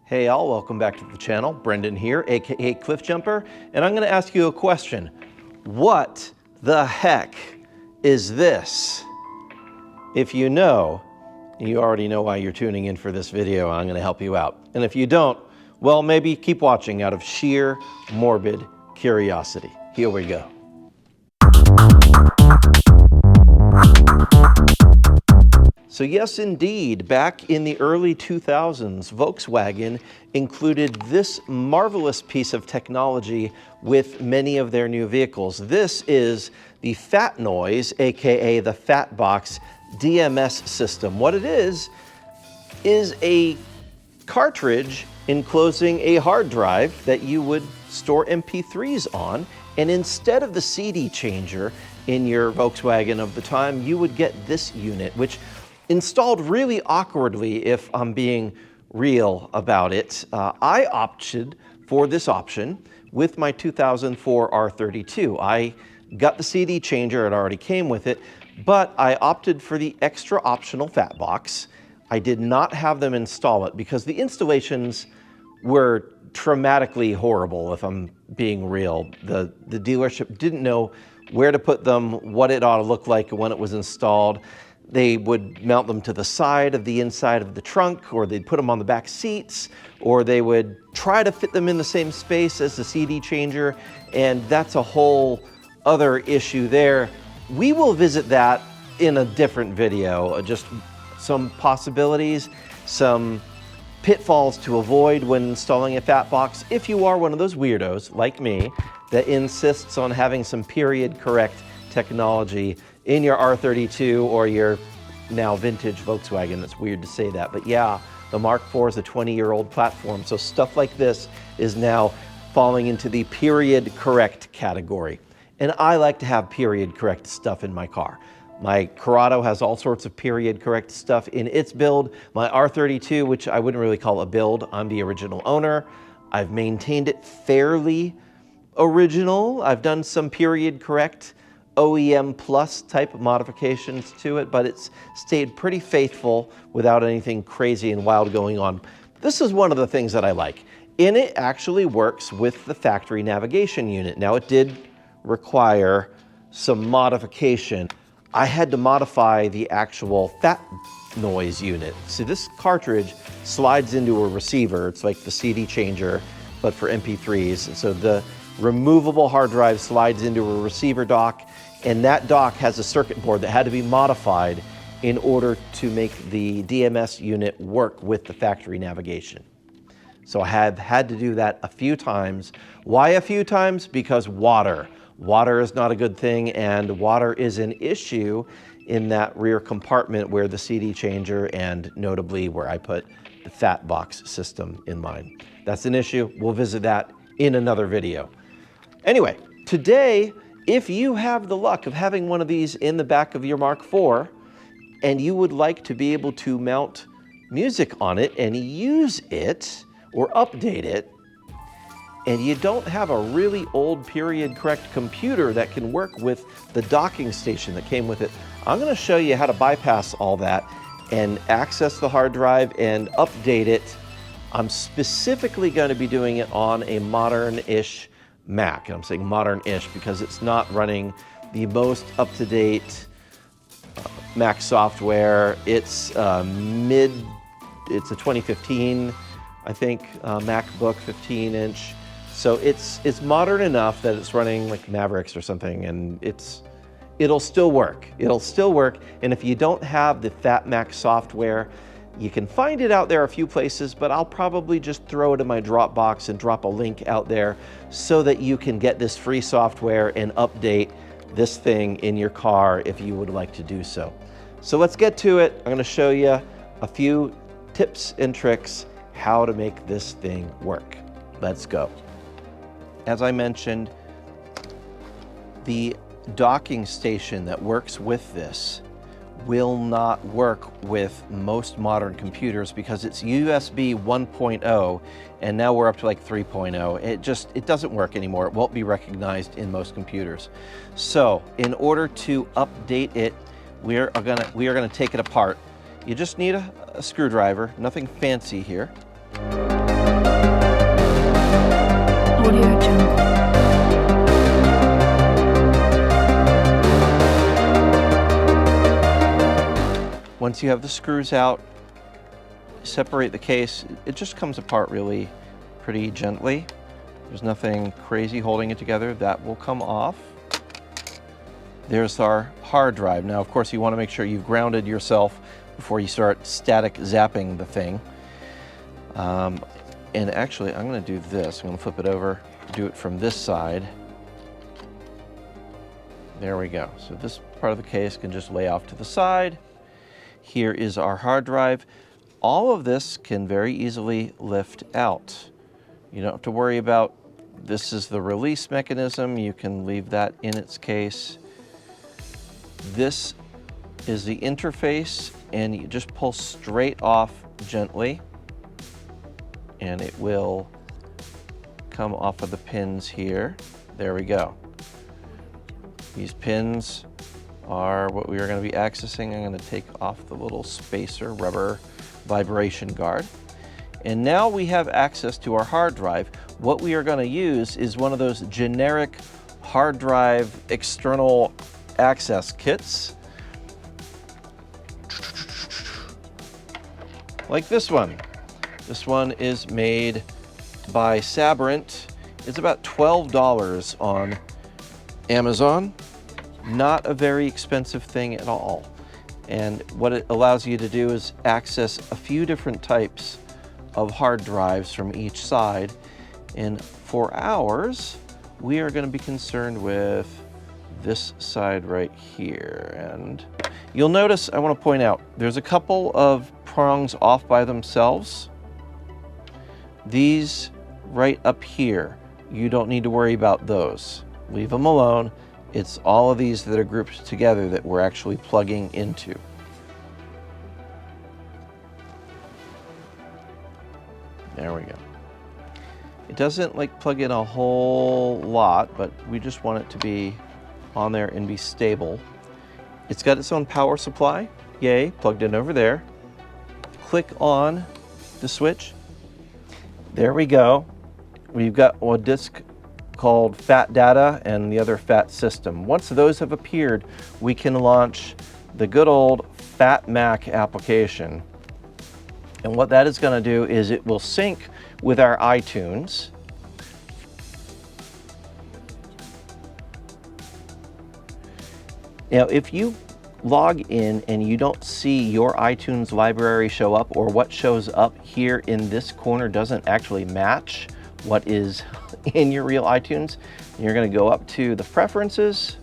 Hey all, welcome back to the channel. Brendan here, aka Cliff Jumper, and I'm going to ask you a question. What the heck is this? If you know, you already know why you're tuning in for this video. I'm going to help you out. And if you don't, well, maybe keep watching out of sheer morbid curiosity. Here we go. So yes, indeed, back in the early 2000s, Volkswagen included this marvelous piece of technology with many of their new vehicles. This is the Phatnoise, aka the Phatbox DMS system. What it is a cartridge enclosing a hard drive that you would store MP3s on, and instead of the CD changer in your Volkswagen of the time, you would get this unit, which installed really awkwardly, if I'm being real about it. I opted for this option with my 2004 R32. I got the CD changer, it already came with it, but I opted for the extra optional Phatbox. I did not have them install it because the installations were traumatically horrible, if I'm being real. The dealership didn't know where to put them, what it ought to look like when it was installed. They would mount them to the side of the inside of the trunk, or they'd put them on the back seats, or they would try to fit them in the same space as the CD changer, and that's a whole other issue there. We will visit that in a different video, just some possibilities, some pitfalls to avoid when installing a Phatbox if you are one of those weirdos like me that insists on having some period correct technology in your R32 or your now vintage Volkswagen. It's weird to say that, but yeah, the Mk4 is a 20-year-old platform, so stuff like this is now falling into the period correct category. And I like to have period correct stuff in my car. My Corrado has all sorts of period correct stuff in its build. My R32, which I wouldn't really call a build, I'm the original owner. I've maintained it fairly original. I've done some period correct OEM plus type modifications to it, but it's stayed pretty faithful without anything crazy and wild going on. This is one of the things that I like. And it actually works with the factory navigation unit. Now, it did require some modification. I had to modify the actual Phatnoise unit. See, this cartridge slides into a receiver. It's like the CD changer, but for MP3s. And so the removable hard drive slides into a receiver dock, and that dock has a circuit board that had to be modified in order to make the DMS unit work with the factory navigation. So I have had to do that a few times. Why a few times? Because water. Water is not a good thing, and water is an issue in that rear compartment where the CD changer and notably where I put the Phatbox system in mine. That's an issue. We'll visit that in another video. Anyway, today, if you have the luck of having one of these in the back of your Mk4 and you would like to be able to mount music on it and use it or update it, and you don't have a really old period correct computer that can work with the docking station that came with it, I'm going to show you how to bypass all that and access the hard drive and update it. I'm specifically going to be doing it on a modern-ish Mac. And I'm saying modern-ish because it's not running the most up-to-date Mac software. It's it's a 2015, I think, MacBook 15-inch. So it's modern enough that it's running like Mavericks or something, and it'll still work. It'll still work. And if you don't have the Fat Mac software, you can find it out there a few places, but I'll probably just throw it in my Dropbox and drop a link out there so that you can get this free software and update this thing in your car if you would like to do so. So let's get to it. I'm going to show you a few tips and tricks how to make this thing work. Let's go. As I mentioned, the docking station that works with this will not work with most modern computers because it's USB 1.0 and now we're up to like 3.0. It doesn't work anymore. It won't be recognized in most computers. So in order to update it, we are gonna take it apart. You just need a screwdriver, nothing fancy here. Once you have the screws out, separate the case. It just comes apart really pretty gently. There's nothing crazy holding it together. That will come off. There's our hard drive. Now, of course, you want to make sure you've grounded yourself before you start static zapping the thing. And actually, I'm going to do this. I'm going to flip it over, do it from this side. There we go. So this part of the case can just lay off to the side. Here is our hard drive. All of this can very easily lift out. You don't have to worry about, this is the release mechanism. You can leave that in its case. This is the interface, and you just pull straight off gently, and it will come off of the pins here. There we go. These pins are what we are going to be accessing. I'm going to take off the little spacer rubber vibration guard. And now we have access to our hard drive. What we are going to use is one of those generic hard drive external access kits. Like this one. This one is made by Sabrent. It's about $12 on Amazon. Not a very expensive thing at all. And what it allows you to do is access a few different types of hard drives from each side. And for ours, we are going to be concerned with this side right here. And you'll notice, I want to point out, there's a couple of prongs off by themselves. These right up here, you don't need to worry about those. Leave them alone. It's all of these that are grouped together that we're actually plugging into. There we go. It doesn't like plug in a whole lot, but we just want it to be on there and be stable. It's got its own power supply. Yay, plugged in over there. Click on the switch. There we go. We've got a disk called Fat Data and the other Fat System. Once those have appeared, we can launch the good old Fat Mac application. And what that is going to do is it will sync with our iTunes. Now, if you log in and you don't see your iTunes library show up, or what shows up here in this corner doesn't actually match what is in your real iTunes, you're going to go up to the preferences,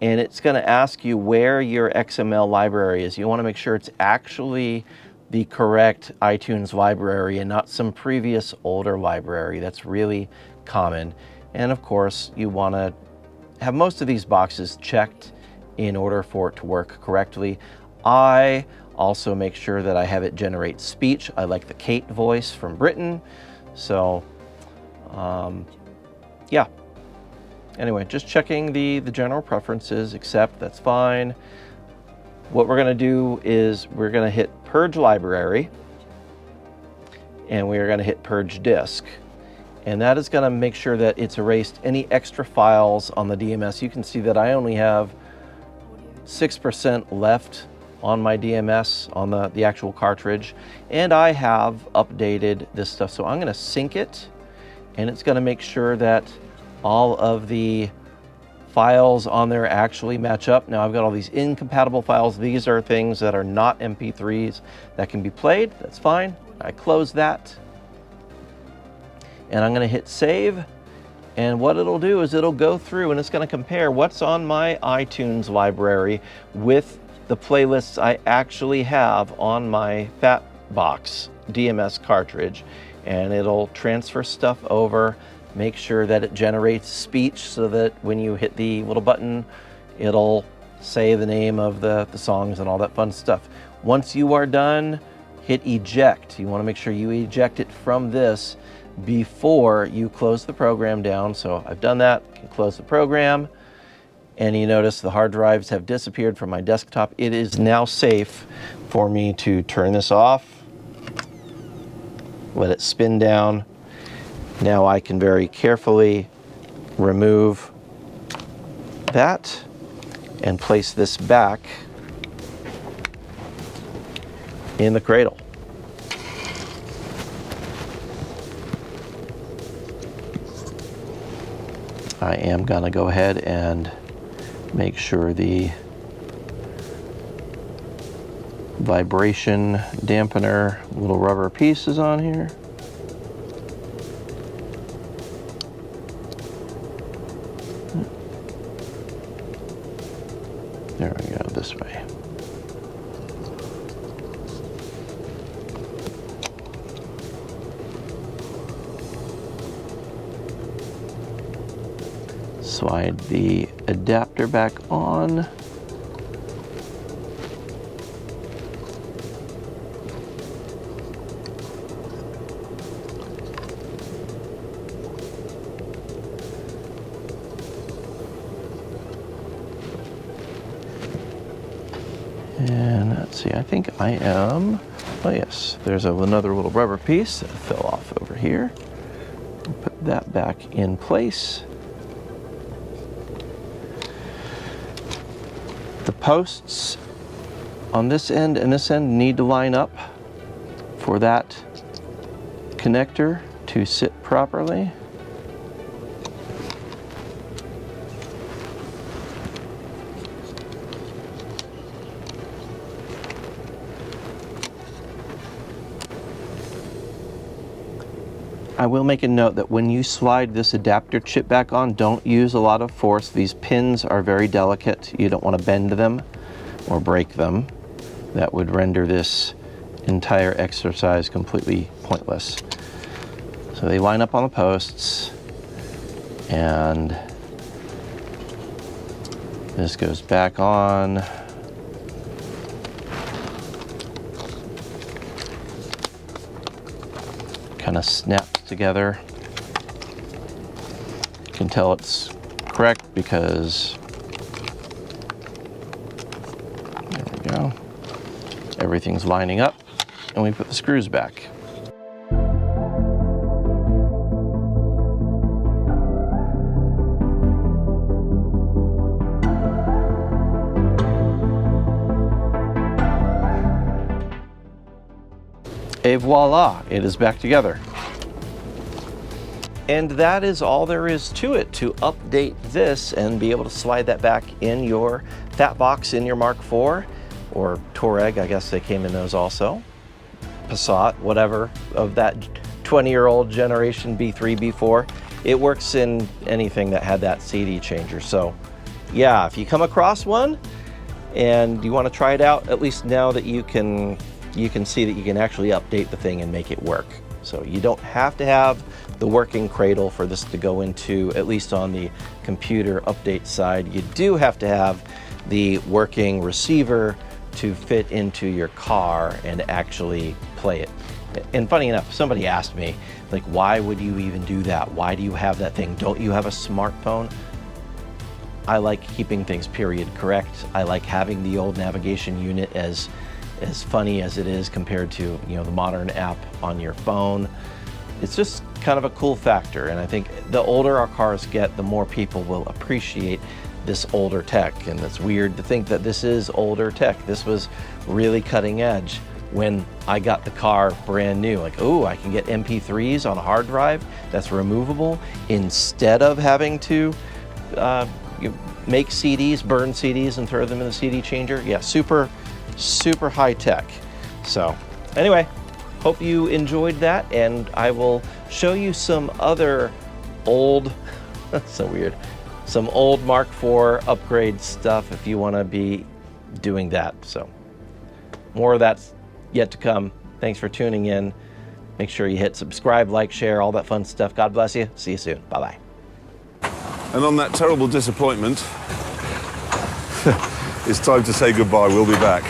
and it's going to ask you where your XML library is. You want to make sure it's actually the correct iTunes library and not some previous older library. That's really common. And of course, you want to have most of these boxes checked in order for it to work correctly. I also make sure that I have it generate speech. I like the Kate voice from Britain. So, yeah. Anyway, just checking the general preferences, accept, that's fine. What we're going to do is we're going to hit Purge Library, and we are going to hit Purge Disk. And that is going to make sure that it's erased any extra files on the DMS. You can see that I only have 6% left on my DMS, on the actual cartridge, and I have updated this stuff. So I'm going to sync it, and it's going to make sure that all of the files on there actually match up. Now I've got all these incompatible files. These are things that are not MP3s that can be played. That's fine. I close that, and I'm going to hit save. And what it'll do is it'll go through and it's going to compare what's on my iTunes library with the playlists I actually have on my Phatbox DMS cartridge. And it'll transfer stuff over, make sure that it generates speech so that when you hit the little button, it'll say the name of the songs and all that fun stuff. Once you are done, hit eject. You want to make sure you eject it from this before you close the program down. So I've done that, I can close the program, and you notice the hard drives have disappeared from my desktop. It is now safe for me to turn this off, let it spin down. Now I can very carefully remove that and place this back in the cradle. I am gonna go ahead and make sure the vibration dampener little rubber piece is on here. There we go, this way. Slide the adapter back on. And let's see, I think I am, oh yes, there's another little rubber piece that fell off over here. We'll put that back in place. The posts on this end and this end need to line up for that connector to sit properly. I will make a note that when you slide this adapter chip back on, don't use a lot of force. These pins are very delicate. You don't want to bend them or break them. That would render this entire exercise completely pointless. So they line up on the posts, and this goes back on. Kind of snaps together. You can tell it's correct because there we go. Everything's lining up, and we put the screws back. Et voila, it is back together. And that is all there is to it to update this and be able to slide that back in your Phatbox, in your Mark IV, or Touareg, I guess they came in those also. Passat, whatever, of that 20-year-old generation B3, B4. It works in anything that had that CD changer. So yeah, if you come across one and you want to try it out, at least now that you can see that you can actually update the thing and make it work. So you don't have to have the working cradle for this to go into, at least on the computer update side. You do have to have the working receiver to fit into your car and actually play it. And funny enough, somebody asked me, like, why would you even do that? Why do you have that thing? Don't you have a smartphone? I like keeping things period correct. I like having the old navigation unit as funny as it is compared to, you know, the modern app on your phone. It's just kind of a cool factor, and I think the older our cars get, the more people will appreciate this older tech. And it's weird to think that this is older tech. This was really cutting edge when I got the car brand new. Like, oh, I can get MP3s on a hard drive that's removable instead of having to make CDs, burn CDs and throw them in the CD changer. Yeah, super high tech. So anyway, hope you enjoyed that, and I will show you some other old, that's so weird, some old Mark IV upgrade stuff if you want to be doing that. So more of that's yet to come. Thanks for tuning in. Make sure you hit subscribe, like, share, all that fun stuff. God bless you. See you soon. Bye-bye. And on that terrible disappointment, it's time to say goodbye. We'll be back.